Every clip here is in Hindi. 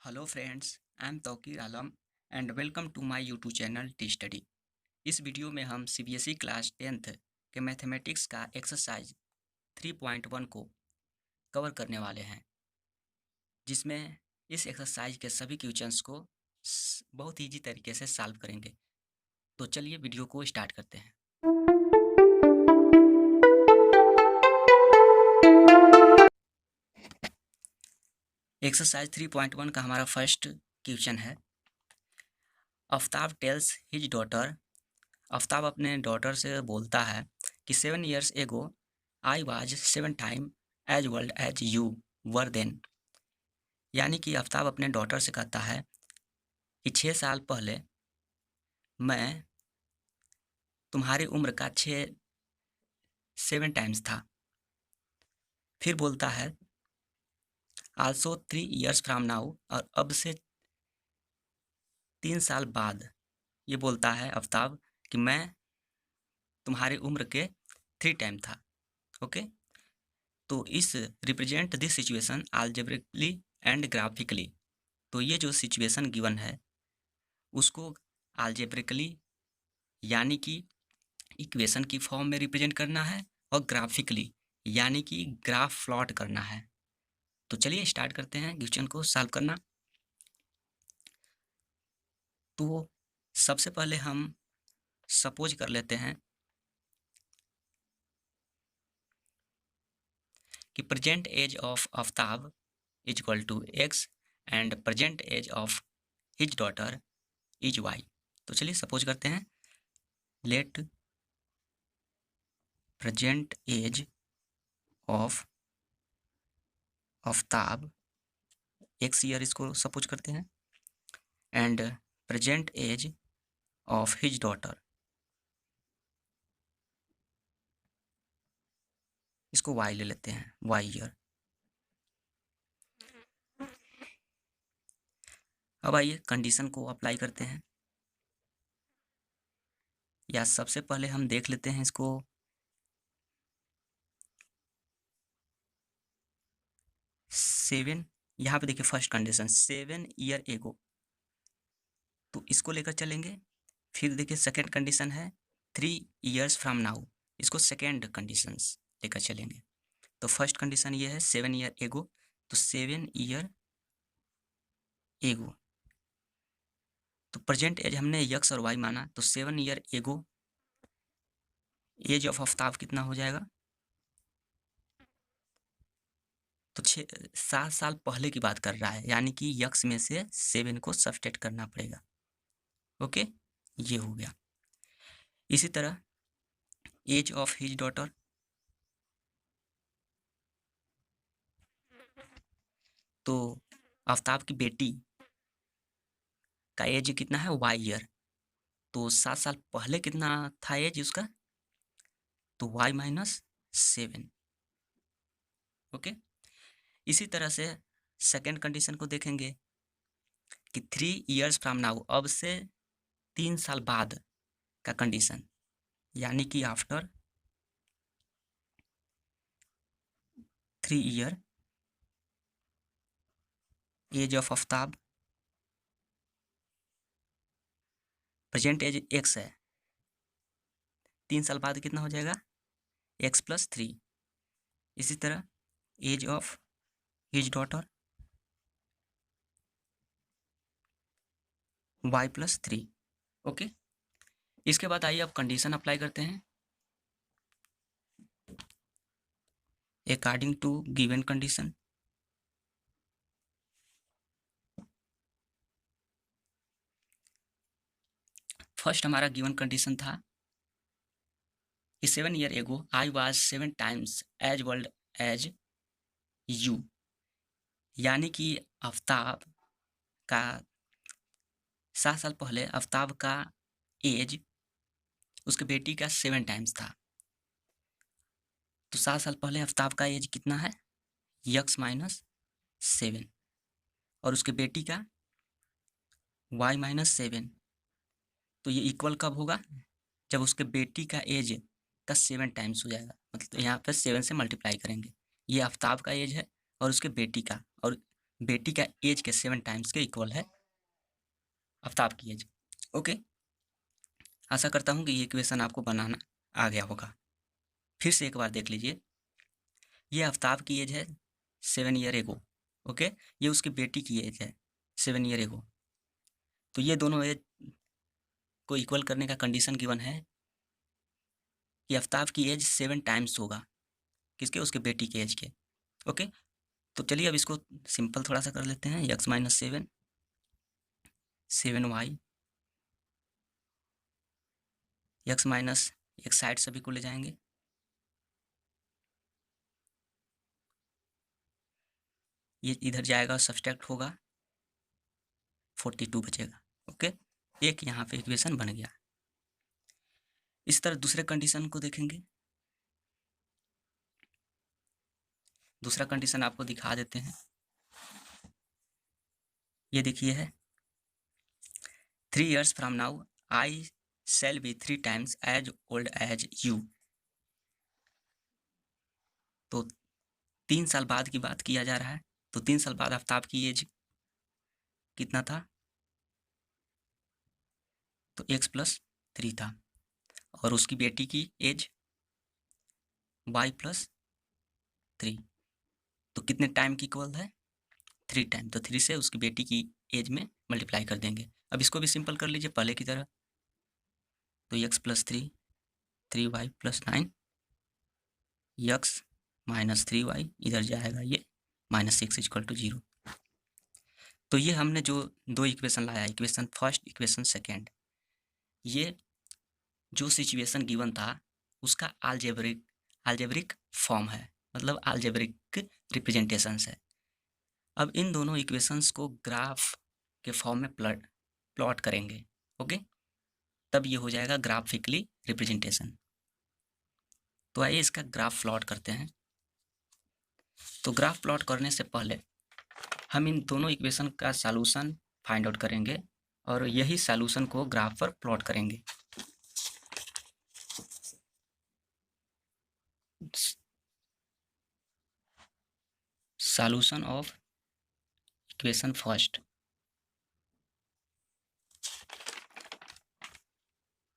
Hello friends, I am Tauqeer Alam and welcome to my YouTube channel T study. इस वीडियो में हम सीबीएसई क्लास 10th के मैथमेटिक्स का एक्सरसाइज 3.1 को कवर करने वाले हैं, जिसमें इस एक्सरसाइज के सभी क्वेश्चंस को बहुत ईजी तरीके से सॉल्व करेंगे। तो चलिए वीडियो को स्टार्ट करते हैं। एक्सरसाइज 3.1 का हमारा फर्स्ट क्वेश्चन है। Aftab tells his daughter, Aftab अपने डॉटर से बोलता है कि 7 years ago I was 7 time as old as you were then. यानी कि आफ्ताब अपने डॉटर से कहता है कि 6 साल पहले मैं तुम्हारी उम्र का 7 टाइम्स था। फिर बोलता है आल्सो 3 years फ्राम नाउ, और अब से 3 साल बाद ये बोलता है आफ्ताब कि मैं तुम्हारी उम्र के 3 टाइम था। ओके, तो इस represent this situation algebraically and graphically. तो ये जो सिचुएशन गिवन है उसको अलजेब्रिकली यानी कि इक्वेशन की फॉर्म में रिप्रेजेंट करना है, और ग्राफिकली यानी कि ग्राफ प्लॉट करना है। तो चलिए स्टार्ट करते हैं क्वेश्चन को सॉल्व करना। तो सबसे पहले हम सपोज कर लेते हैं कि present age of Aftab is equal to x and present age of his daughter is y. तो चलिए सपोज करते हैं, let present age of Aftab x year, इसको सपोज करते हैं, and present age of his daughter, इसको वाई ले लेते हैं, वाई ईयर। अब आइए कंडीशन को अप्लाई करते हैं, या सबसे पहले हम देख लेते हैं इसको। सेवन, यहाँ पे देखिए फर्स्ट कंडीशन 7 year एगो, तो इसको लेकर चलेंगे। फिर देखिए सेकेंड कंडीशन है 3 years फ्रॉम नाउ, इसको सेकेंड कंडीशन लेकर चलेंगे। तो फर्स्ट कंडीशन ये है 7 year एगो, तो 7 year एगो, तो प्रेजेंट एज हमने यक्स और वाई माना, तो 7 year एगो एज ऑफ आफ्ताब कितना हो जाएगा, तो 7 साल पहले की बात कर रहा है, यानी कि यक्स में से 7 को सब्सट्रैक्ट करना पड़ेगा। ओके, ये हो गया। इसी तरह एज ऑफ हिज डॉटर, तो आफ्ताब की बेटी का एज कितना है, वाई ईयर, तो 7 साल पहले कितना था एज उसका, तो वाई माइनस 7। ओके, इसी तरह से सेकेंड कंडीशन को देखेंगे कि 3 years फ्रॉम नाउ, अब से 3 साल बाद का कंडीशन, यानी कि after 3 year age of Aftab, present age x है, 3 साल बाद कितना हो जाएगा, एक्स प्लस 3। इसी तरह age of his daughter y plus 3। Okay, इसके बाद आइए अब कंडीशन अप्लाई करते हैं according to given condition. First हमारा गिवन कंडीशन था कि 7 year ago I was 7 times as old as you, यानी कि आफ्ताब का 7 साल पहले आफ्ताब का एज उसके बेटी का 7 टाइम्स था। तो 7 साल पहले आफ्ताब का एज कितना है, यक्स माइनस 7, और उसके बेटी का वाई माइनस 7। तो ये इक्वल कब होगा, जब उसके बेटी का एज का 7 टाइम्स हो जाएगा, मतलब यहाँ पर 7 से मल्टीप्लाई करेंगे। ये आफ्ताब का एज है और उसके बेटी का, और बेटी का एज के 7 टाइम्स के इक्वल है आफ्ताब की एज। ओके, आशा करता हूँ कि ये इक्वेशन आपको बनाना आ गया होगा। फिर से एक बार देख लीजिए, ये आफ्ताब की एज है 7 ईयर एगो। ओके, ये उसकी बेटी की एज है 7 ईयर एगो। तो ये दोनों एज को इक्वल करने का कंडीशन गिवन है कि आफ्ताब की एज 7 टाइम्स होगा किसके, उसके बेटी के एज के। ओके, तो चलिए अब इसको सिंपल थोड़ा सा कर लेते हैं। x minus 7, 7y, x minus एक साइड सभी को ले जाएंगे, ये इधर जाएगा, सब्सट्रैक्ट होगा, 42 बचेगा। ओके, एक यहाँ पे इक्वेशन बन गया। इस तरह दूसरे कंडीशन को देखेंगे। दूसरा कंडीशन आपको दिखा देते हैं। ये देखिए है 3 years from now I shall be 3 times as old as you। तो 3 साल बाद की बात किया जा रहा है। तो 3 साल बाद आफ्ताब की एज कितना था, तो x प्लस 3 था, और उसकी बेटी की एज y प्लस 3। तो कितने टाइम की इक्वल है, 3 टाइम। तो 3 से उसकी बेटी की एज में मल्टीप्लाई कर देंगे। अब इसको भी सिंपल कर लीजिए पहले की तरह। तो x plus 3, 3y plus 9, x minus 3y, इधर जाएगा ये -6 इक्वल टू 0। तो ये हमने जो दो इक्वेशन लाया, इक्वेशन फर्स्ट, इक्वेशन सेकेंड, ये जो सिचुएशन गिवन था उसका अलजेब्रिक फॉर्म है, मतलब अलजेब्रिक रिप्रेजेंटेशंस है। अब इन दोनों इक्वेशंस को ग्राफ के फॉर्म में प्लॉट करेंगे। ओके, तब ये हो जाएगा ग्राफिकली रिप्रेजेंटेशन। तो आइए इसका ग्राफ प्लॉट करते हैं। तो ग्राफ प्लॉट करने से पहले हम इन दोनों इक्वेशन का सॉल्यूशन फाइंड आउट करेंगे और यही सॉल्यूशन को ग्राफ पर प्लॉट करेंगे। Solution of equation first.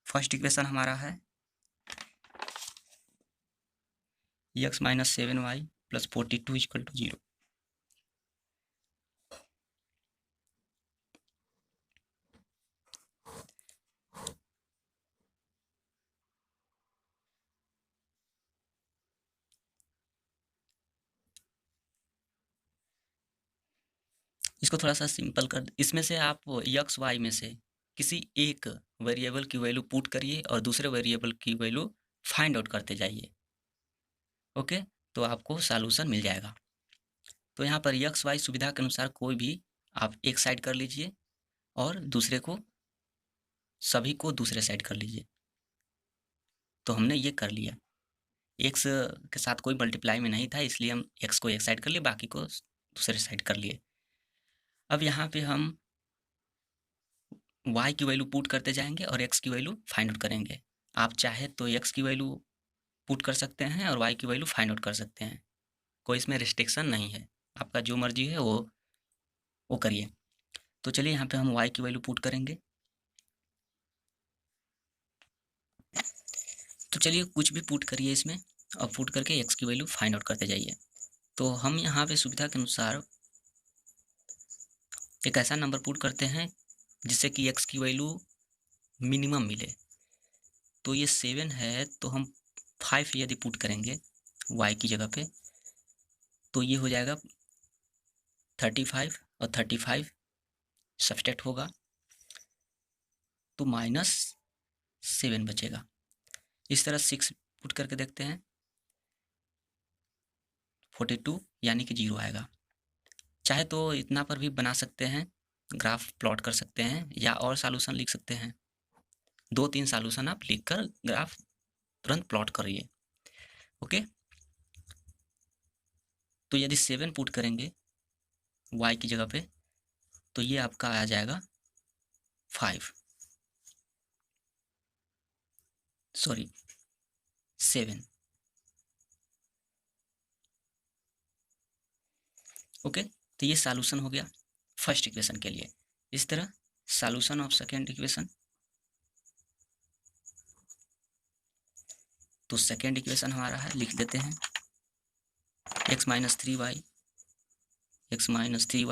First equation हमारा है x minus 7y plus 42 equal to 0। इसको थोड़ा सा सिंपल कर, इसमें से आप x y में से किसी एक वेरिएबल की वैल्यू पुट करिए और दूसरे वेरिएबल की वैल्यू फाइंड आउट करते जाइए। ओके, तो आपको सॉल्यूशन मिल जाएगा। तो यहाँ पर x y सुविधा के अनुसार कोई भी आप एक साइड कर लीजिए और दूसरे को, सभी को दूसरे साइड कर लीजिए। तो हमने ये कर लिया, x के साथ कोई मल्टीप्लाई में नहीं था इसलिए हम x को एक साइड कर लिए, बाकी को दूसरे साइड कर लिए। अब यहाँ पे हम y की वैल्यू पुट करते जाएंगे और x की वैल्यू फाइंड आउट करेंगे। आप चाहे तो x की वैल्यू पुट कर सकते हैं और y की वैल्यू फाइंड आउट कर सकते हैं, कोई इसमें रिस्ट्रिक्शन नहीं है, आपका जो मर्जी है वो करिए। तो चलिए यहाँ पे हम y की वैल्यू पुट करेंगे। तो चलिए कुछ भी पुट करिए इसमें और पुट करके x की वैल्यू फाइंड आउट करते जाइए। तो हम यहाँ पे सुविधा के अनुसार एक ऐसा नंबर पुट करते हैं जिससे कि x की वैल्यू मिनिमम मिले। तो ये 7 है तो हम 5 यदि पुट करेंगे y की जगह पे तो ये हो जाएगा 35 और 35 सब्सट्रैक्ट होगा तो -7 बचेगा। इस तरह 6 पुट करके देखते हैं, 42 यानी कि 0 आएगा। चाहे तो इतना पर भी बना सकते हैं, ग्राफ प्लॉट कर सकते हैं या और सॉल्यूशन लिख सकते हैं। 2-3 सॉल्यूशन आप लिखकर ग्राफ तुरंत प्लॉट करिए। ओके, तो यदि 7 पुट करेंगे y की जगह पे तो ये आपका आ जाएगा 7। ओके, तो ये सॉल्यूशन हो गया फर्स्ट इक्वेशन के लिए। इस तरह सॉल्यूशन ऑफ सेकेंड इक्वेशन, तो सेकेंड इक्वेशन हमारा है, लिख देते हैं x minus 3y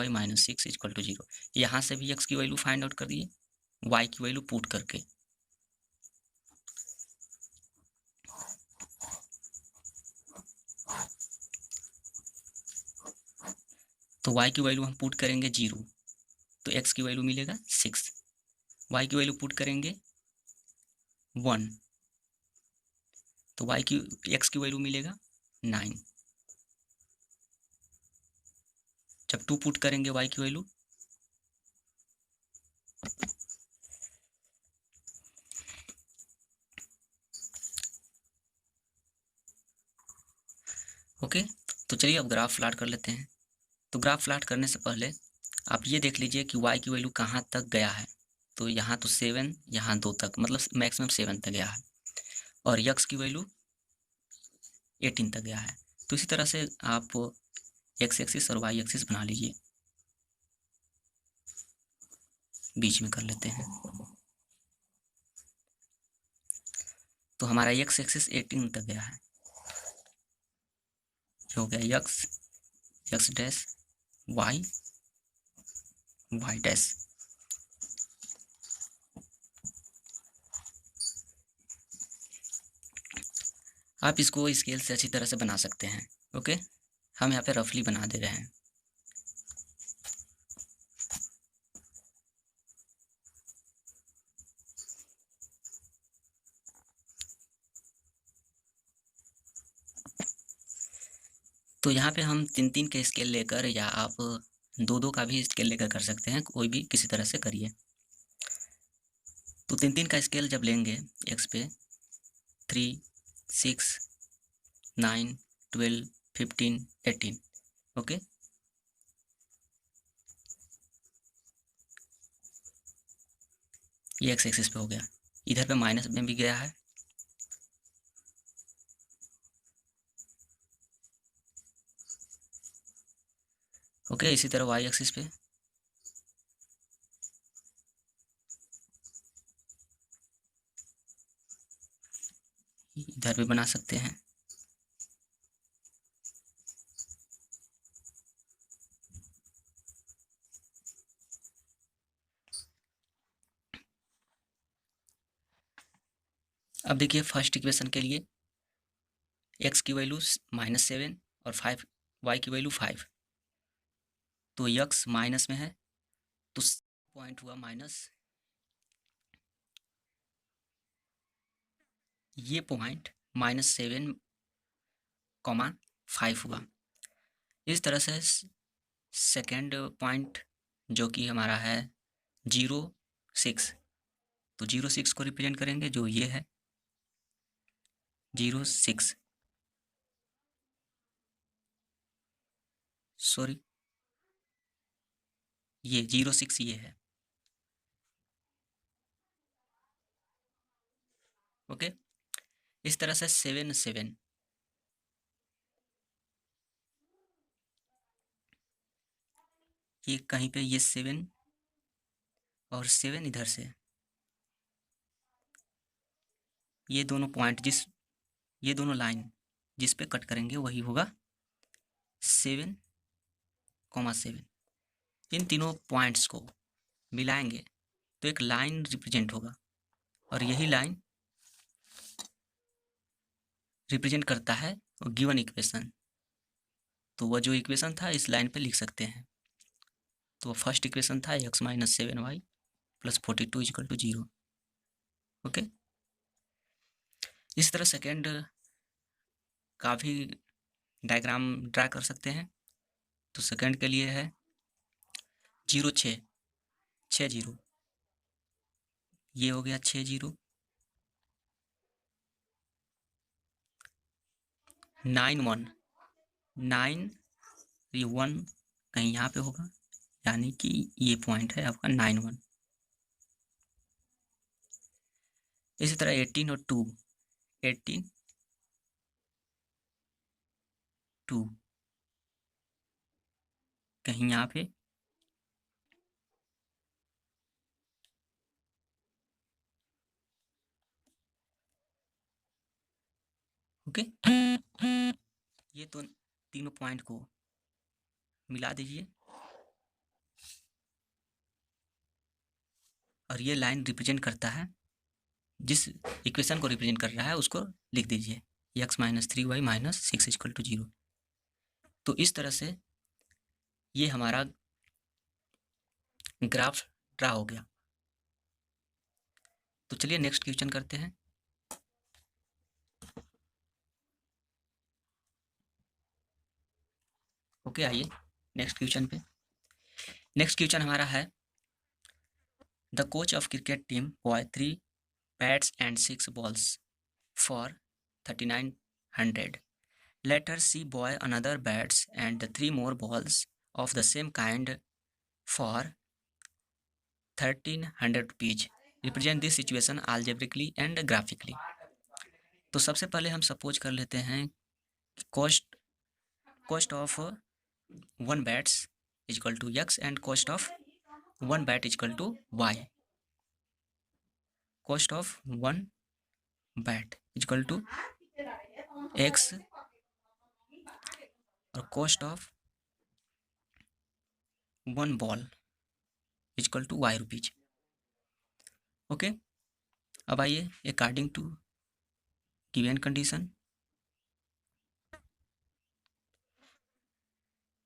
minus 6 equal to 0। यहाँ से भी x की वैल्यू फाइंड आउट कर दिए, y की वैल्यू पुट करके। तो y की वैल्यू हम पुट करेंगे 0, तो x की वैल्यू मिलेगा 6, y की वैल्यू पुट करेंगे 1, तो x की वैल्यू मिलेगा 9। जब 2 पुट करेंगे y की वैल्यू, ओके। तो चलिए अब ग्राफ प्लॉट कर लेते हैं। तो ग्राफ प्लॉट करने से पहले आप ये देख लीजिए कि y की वैल्यू कहाँ तक गया है। तो यहाँ तो 7, यहाँ 2 तक, मतलब मैक्सिमम 7 तक गया है, और x की वैल्यू 18 तक गया है। तो इसी तरह से आप x एक्सिस और y एक्सिस बना लीजिए, बीच में कर लेते हैं। तो हमारा x एक्सिस 18 तक गया है, हो गया x डैश y डैश। आप इसको स्केल से अच्छी तरह से बना सकते हैं, ओके। हम यहाँ पे रफली बना दे रहे हैं। तो यहाँ पे हम 3-3 के स्केल लेकर, या आप 2-2 का भी स्केल लेकर कर सकते हैं, कोई भी किसी तरह से करिए। तो 3-3 का स्केल जब लेंगे x पे, 3, 6, 9, 12, 15, 18, ओके। ये x एक्सिस पे हो गया, इधर पे माइनस में भी गया है, ओके। इसी तरह y एक्सिस पे, इधर भी बना सकते हैं। अब देखिए फर्स्ट इक्वेशन के लिए x की वैल्यू -7 और 5, y की वैल्यू 5, तो x माइनस में है, तो पॉइंट हुआ माइनस, ये पॉइंट -7,5 हुआ। इस तरह से सेकेंड पॉइंट जो कि हमारा है 0,6, तो 0,6 को रिप्रेजेंट करेंगे, जो ये है 0,6, सॉरी ये 0,6 ये है, ओके। इस तरह से 7, 7, ये कहीं पे ये 7 और 7 इधर से, ये दोनों पॉइंट ये दोनों लाइन जिस पे कट करेंगे वही होगा 7,7। इन तीनों पॉइंट्स को मिलाएंगे तो एक लाइन रिप्रेजेंट होगा, और यही लाइन रिप्रेजेंट करता है गिवन इक्वेशन। तो वह जो इक्वेशन था इस लाइन पे लिख सकते हैं। तो फर्स्ट इक्वेशन था x minus 7y plus 42 equal to 0, okay. इस तरह सेकेंड का भी डायग्राम ड्रा कर सकते हैं। तो सेकेंड के लिए है 0, 6, 6 0, ये हो गया 6 0, 9 1, 9, ये 1 कहीं यहाँ पे होगा, यानी कि ये पॉइंट है आपका 9 1। इसी तरह 18 और 2, 18 2, कहीं यहाँ पे ओके। ये तो तीनों पॉइंट को मिला दीजिए और ये लाइन रिप्रेजेंट करता है, जिस इक्वेशन को रिप्रेजेंट कर रहा है उसको लिख दीजिए, x minus 3y minus 6 equal to 0। तो इस तरह से ये हमारा ग्राफ ड्रा हो गया। तो चलिए नेक्स्ट क्वेश्चन करते हैं। ओके, आइए नेक्स्ट क्वेश्चन पे। नेक्स्ट क्वेश्चन हमारा है, the coach of cricket team boy 3 bats and 6 balls for 3900. Later see boy another bats and 3 more balls of the same kind for 1300 rupees. Represent this situation algebraically and graphically. तो सबसे पहले हम सपोज कर लेते हैं कि cost of 1 bats is equal to x and cost of 1 bat is equal to y. Cost of 1 bat is equal to x और cost of 1 ball is equal to y rupees. Okay, अब आइए according to given condition,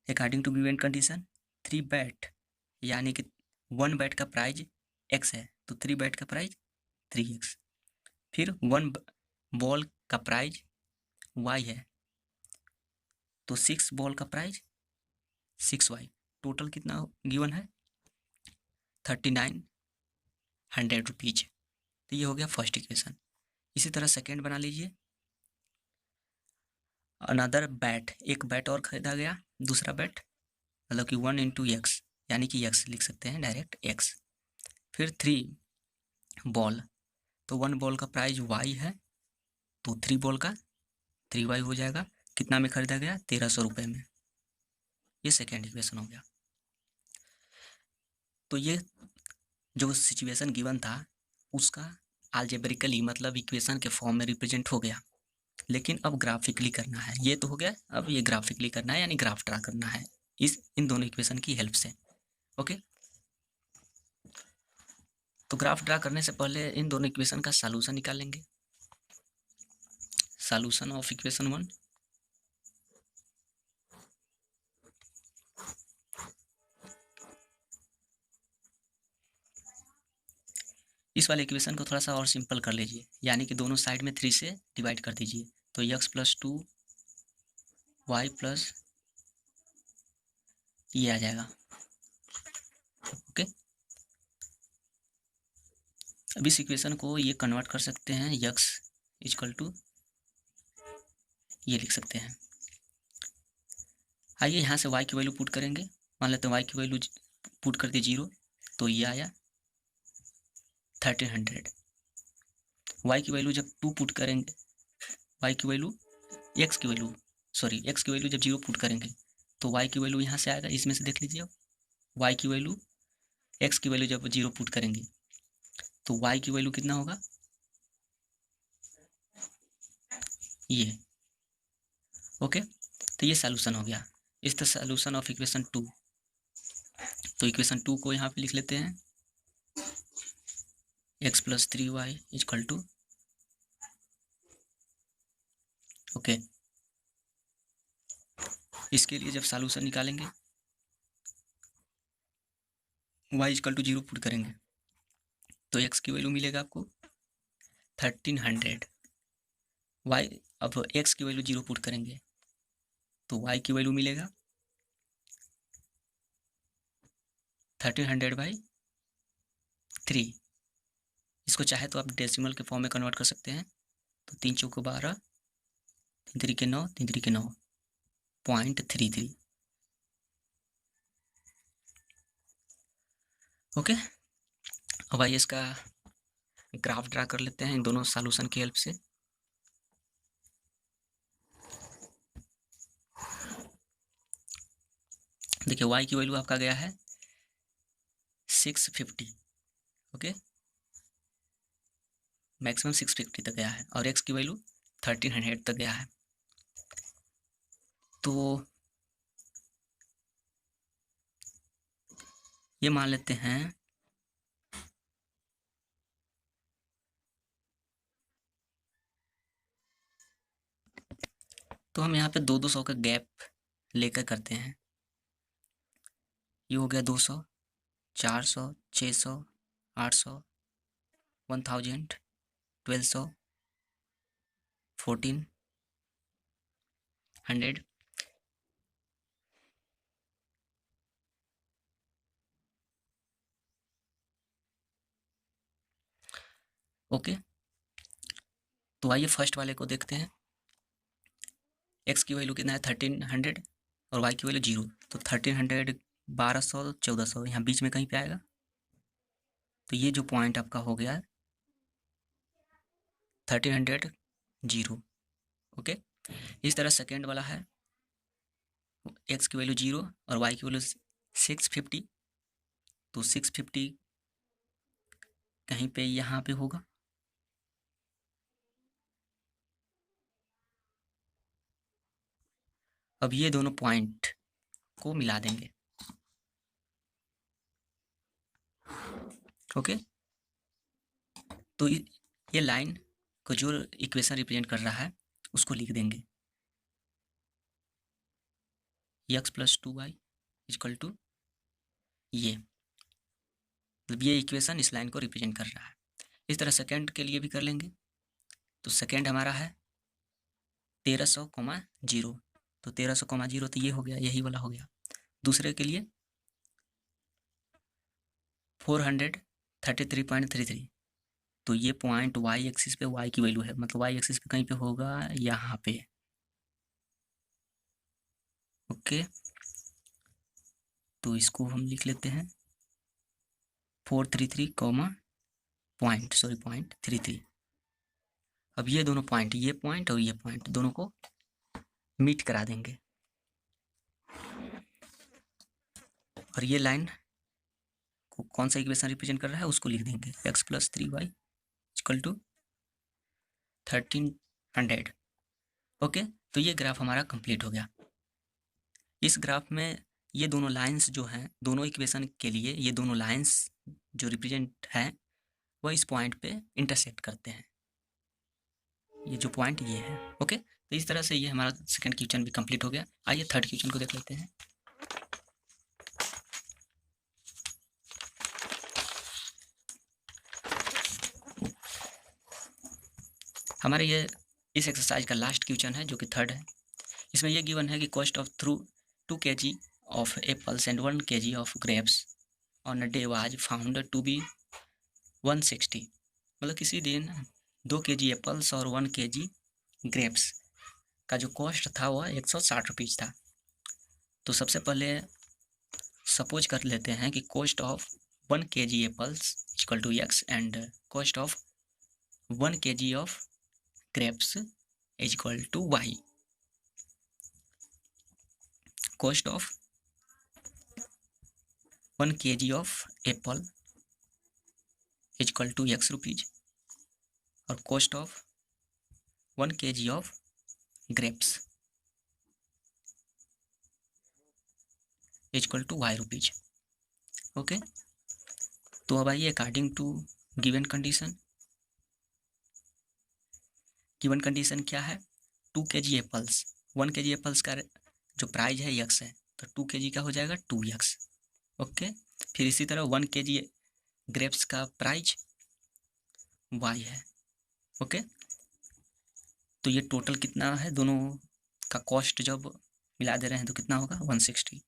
according to given condition 3 bat यानी कि 1 बैट का प्राइज x है, तो 3 बैट का प्राइज 3x। फिर 1 बॉल का प्राइज y है, तो 6 बॉल का प्राइज 6y। टोटल कितना गिवन है 3900 रुपीज। तो ये हो गया फर्स्ट इक्वेशन। इसी तरह सेकेंड बना लीजिए, अनदर बैट, एक बैट और खरीदा गया, दूसरा बैट, मतलब कि 1 इंटू एक्स, यानी कि x लिख सकते हैं डायरेक्ट x। फिर 3 बॉल, तो 1 बॉल का प्राइस y है, तो 3 बॉल का 3y हो जाएगा। कितना में खरीदा गया 1300 रुपये में। ये सेकेंड इक्वेशन हो गया। तो ये जो सिचुएशन गिवन था उसका अलजेब्रिकली मतलब इक्वेशन के फॉर्म में रिप्रेजेंट हो गया, लेकिन अब ग्राफिकली करना है। ये तो हो गया, अब ये ग्राफिकली करना है, यानी ग्राफ ड्रा करना है इन दोनों इक्वेशन की हेल्प से। ओके, तो ग्राफ ड्रा करने से पहले इन दोनों इक्वेशन का सॉल्यूशन निकालेंगे। सॉल्यूशन ऑफ इक्वेशन 1, इस वाले इक्वेशन को थोड़ा सा और सिंपल कर लीजिए, यानी कि दोनों साइड में 3 से डिवाइड कर दीजिए, तो x प्लस 2 y प्लस ये आ जाएगा। ओके, अब इस इक्वेशन को ये कन्वर्ट कर सकते हैं, x इक्वल टू ये लिख सकते हैं। आइए यहाँ से y की वैल्यू पुट करेंगे, मान लेते हैं y की वैल्यू पुट कर दी 0, तो ये आया 1300। y की वैल्यू जब 2 पुट करेंगे, y की वैल्यू x की वैल्यू जब 0 पुट करेंगे तो y की वैल्यू यहाँ से आएगा, इसमें से देख लीजिए। y की वैल्यू x की वैल्यू जब 0 पुट करेंगे तो y की वैल्यू कितना होगा, ये। ओके, तो ये सॉल्यूशन हो गया। इस द सॉल्यूशन ऑफ इक्वेशन 2। तो इक्वेशन 2 को यहाँ पे लिख लेते हैं, x plus 3y equal to, okay, इसके लिए जब सॉल्यूशन निकालेंगे y इक्वल टू 0 पुट करेंगे तो x की वैल्यू मिलेगा आपको 1300। y, अब x की वैल्यू 0 पुट करेंगे तो y की वैल्यू मिलेगा 1300 बाई 3। इसको चाहे तो आप डेसिमल के फॉर्म में कन्वर्ट कर सकते हैं, तो 3 चौको 12, 3 3 9, 3 3 9, 0.33। ओके, अब आइए इसका ग्राफ ड्रा कर लेते हैं इन दोनों सॉल्यूशन की हेल्प से। देखिए y की वैल्यू आपका गया है 650, ओके, मैक्सिमम 650 तक गया है, और x की वैल्यू 1300 तक गया है। तो ये मान लेते हैं तो हम यहाँ पे 200 का गैप लेकर करते हैं। ये हो गया 200, 400, 600, 800, 1000, 1200, 1400, ओके। तो आइए फर्स्ट वाले को देखते हैं। x की वैल्यू कितना है 1300 और y की वैल्यू 0, तो 1300, 1200, 1400 यहाँ बीच में कहीं पे आएगा। तो ये जो पॉइंट आपका हो गया 1300, 0, ओके। इस तरह सेकेंड वाला है, x की वैल्यू 0 और y की वैल्यू 650, तो 650 कहीं पे यहाँ पे होगा। अब ये दोनों पॉइंट को मिला देंगे, ओके। तो ये लाइन को जो इक्वेशन रिप्रेजेंट कर रहा है उसको लिख देंगे, x + 2y इक्वल टू ये, मतलब ये इक्वेशन इस लाइन को रिप्रेजेंट कर रहा है। इस तरह सेकेंड के लिए भी कर लेंगे। तो सेकेंड हमारा है 1300,0, तो 1300,0 तो ये हो गया, यही वाला हो गया। दूसरे के लिए 433.33, तो ये पॉइंट y एक्सिस पे y की वैल्यू है, मतलब y एक्सिस पे कहीं पे होगा यहाँ पे, ओके। तो इसको हम लिख लेते हैं 433, पॉइंट 33। अब ये दोनों पॉइंट, ये पॉइंट और ये पॉइंट दोनों को मीट करा देंगे, और ये लाइन को कौन सा इक्वेशन रिप्रेजेंट कर रहा है उसको लिख देंगे, x + 3y equal to 1300, okay. तो ये ग्राफ हमारा कंप्लीट हो गया। इस ग्राफ में ये दोनों लाइंस जो हैं, दोनों इक्वेशन के लिए ये दोनों लाइंस जो रिप्रेजेंट हैं वह इस पॉइंट पे इंटरसेक्ट करते हैं। ये जो पॉइंट ये है, ओके। तो इस तरह से ये हमारा सेकंड क्वेश्चन भी कंप्लीट हो गया। आइए थर्ड क्वेश्चन को देख लेते हैं। हमारे ये इस एक्सरसाइज का लास्ट क्वेश्चन है जो कि थर्ड है। इसमें ये गिवन है कि cost of 2 kg of apples and 1 kg of grapes on a day was found to be 160, मतलब किसी दिन 2 kg एप्पल्स और 1 kg ग्रेप्स का जो कॉस्ट था वह 160 रुपीज़ था। तो सबसे पहले सपोज कर लेते हैं कि cost of 1 kg apples equal to x and cost of 1 kg of grapes is equal to y. Cost of 1 kg of apple is equal to x rupees और cost of 1 kg of grapes is equal to y rupees, okay. तो अब आइए according to given condition. Given condition क्या है, 2 kg एप्पल्स, 1 kg एप्पल्स का जो प्राइस है x है, तो 2 kg का हो जाएगा 2x, ओके। फिर इसी तरह 1 kg ग्रेप्स का प्राइस y है, ओके। तो ये टोटल कितना है, दोनों का कॉस्ट जब मिला दे रहे हैं तो कितना होगा 160।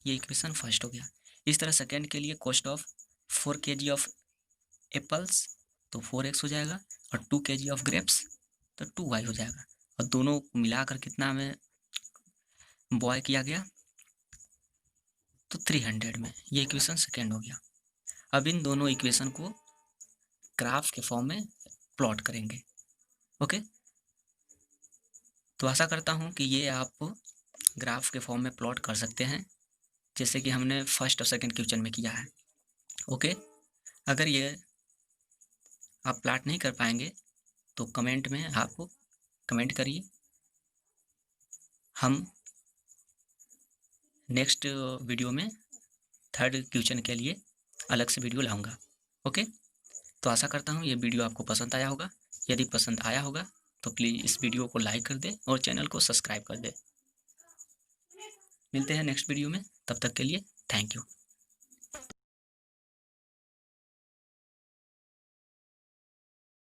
ये इक्वेशन फर्स्ट हो गया। इस तरह सेकेंड के लिए cost of 4 kg of apples तो 4x हो जाएगा, और 2 kg ऑफ ग्रेप्स तो 2y हो जाएगा, और दोनों मिलाकर कितना में बॉय किया गया तो 300 में। ये इक्वेशन सेकेंड हो गया। अब इन दोनों इक्वेशन को ग्राफ के फॉर्म में प्लॉट करेंगे, ओके। तो आशा करता हूँ कि ये आप ग्राफ के फॉर्म में प्लॉट कर सकते हैं। जैसे कि हमने फर्स्ट और सेकंड क्वेश्चन में किया है। ओके, अगर ये आप प्लॉट नहीं कर पाएंगे तो कमेंट में आपको कमेंट करिए, हम नेक्स्ट वीडियो में थर्ड क्वेश्चन के लिए अलग से वीडियो लाऊंगा। ओके, तो आशा करता हूँ ये वीडियो आपको पसंद आया होगा। यदि पसंद आया होगा तो प्लीज़ इस वीडियो को लाइक कर दे और चैनल को सब्सक्राइब कर दे। मिलते हैं नेक्स्ट वीडियो में, तब तक के लिए थैंक यू।